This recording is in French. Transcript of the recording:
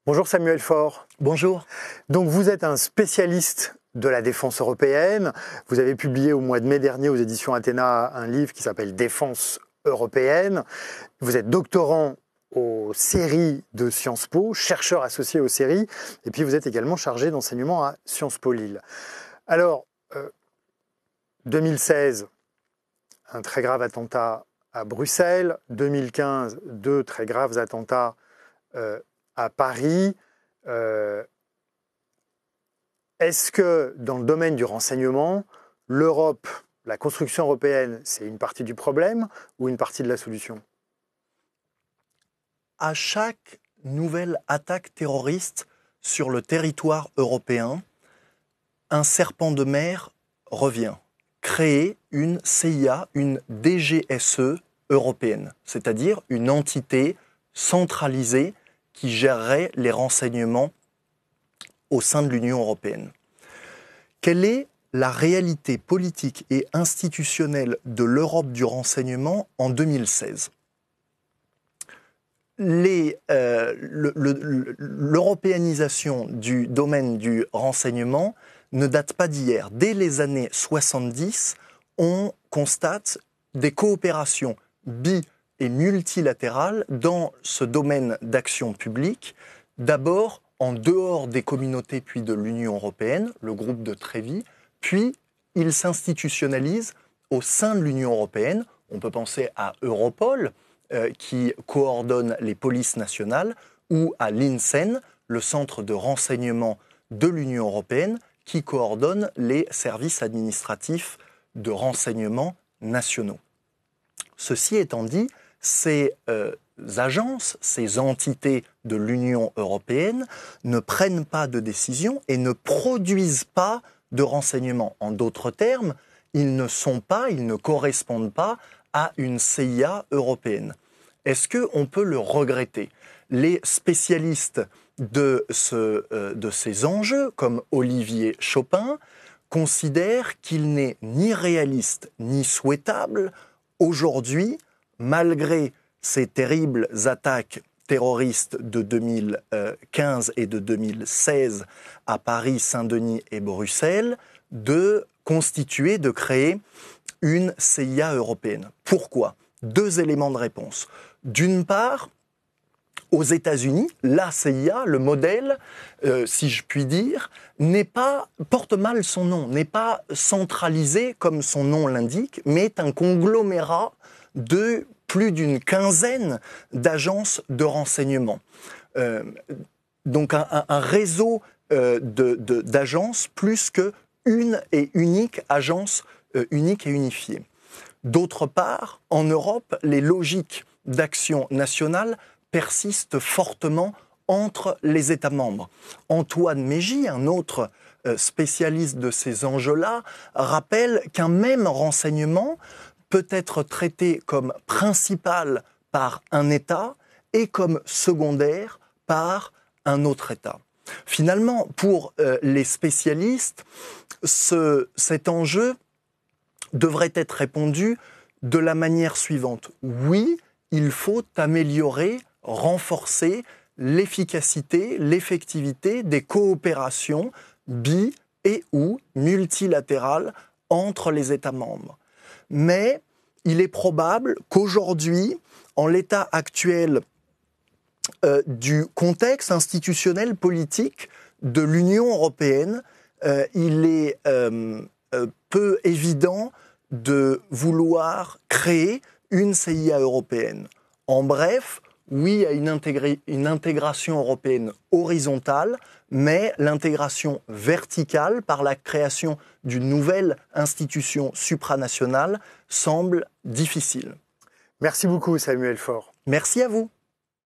Bonjour Samuel Faure. Bonjour. Donc vous êtes un spécialiste de la défense européenne. Vous avez publié au mois de mai dernier aux éditions Athéna un livre qui s'appelle Défense européenne. Vous êtes doctorant aux séries de Sciences Po, chercheur associé aux séries, et puis vous êtes également chargé d'enseignement à Sciences Po Lille. Alors, 2016, un très grave attentat à Bruxelles. 2015, deux très graves attentats à Paris. Est-ce que dans le domaine du renseignement, l'Europe, la construction européenne, c'est une partie du problème ou une partie de la solution ? À chaque nouvelle attaque terroriste sur le territoire européen, un serpent de mer revient. Créer une CIA, une DGSE européenne, c'est-à-dire une entité centralisée qui gérerait les renseignements au sein de l'Union européenne. Quelle est la réalité politique et institutionnelle de l'Europe du renseignement en 2016 ? L'européanisation du domaine du renseignement ne date pas d'hier. Dès les années 70, on constate des coopérations et multilatérales dans ce domaine d'action publique, d'abord en dehors des communautés puis de l'Union européenne, le groupe de Trévis, puis il s'institutionnalise au sein de l'Union européenne. On peut penser à Europol, qui coordonne les polices nationales, ou à l'INSEN, le centre de renseignement de l'Union européenne, qui coordonne les services administratifs de renseignement nationaux. Ceci étant dit, ces agences, ces entités de l'Union européenne ne prennent pas de décision et ne produisent pas de renseignements. En d'autres termes, ils ne correspondent pas à une CIA européenne. Est-ce qu'on peut le regretter ? Les spécialistes de ces enjeux, comme Olivier Chopin, considèrent qu'il n'est ni réaliste ni souhaitable aujourd'hui, malgré ces terribles attaques terroristes de 2015 et de 2016 à Paris, Saint-Denis et Bruxelles, de créer une CIA européenne. Pourquoi ? Deux éléments de réponse. D'une part, aux États-Unis, la CIA, le modèle, si je puis dire, porte mal son nom, n'est pas centralisé comme son nom l'indique, mais est un conglomérat de plus d'une quinzaine d'agences de renseignement. Donc un réseau d'agences plus qu'une et unique agence unique et unifiée. D'autre part, en Europe, les logiques d'action nationale persistent fortement entre les États membres. Antoine Mégy, un autre spécialiste de ces enjeux-là, rappelle qu'un même renseignement peut être traité comme principal par un État et comme secondaire par un autre État. Finalement, pour les spécialistes, cet enjeu devrait être répondu de la manière suivante. Oui, il faut améliorer, renforcer l'efficacité, l'effectivité des coopérations et ou multilatérales entre les États membres. Mais il est probable qu'aujourd'hui, en l'état actuel du contexte institutionnel politique de l'Union européenne, il est peu évident de vouloir créer une CIA européenne. En bref, oui à une intégration européenne horizontale, mais l'intégration verticale par la création d'une nouvelle institution supranationale semble difficile. Merci beaucoup Samuel Faure. Merci à vous.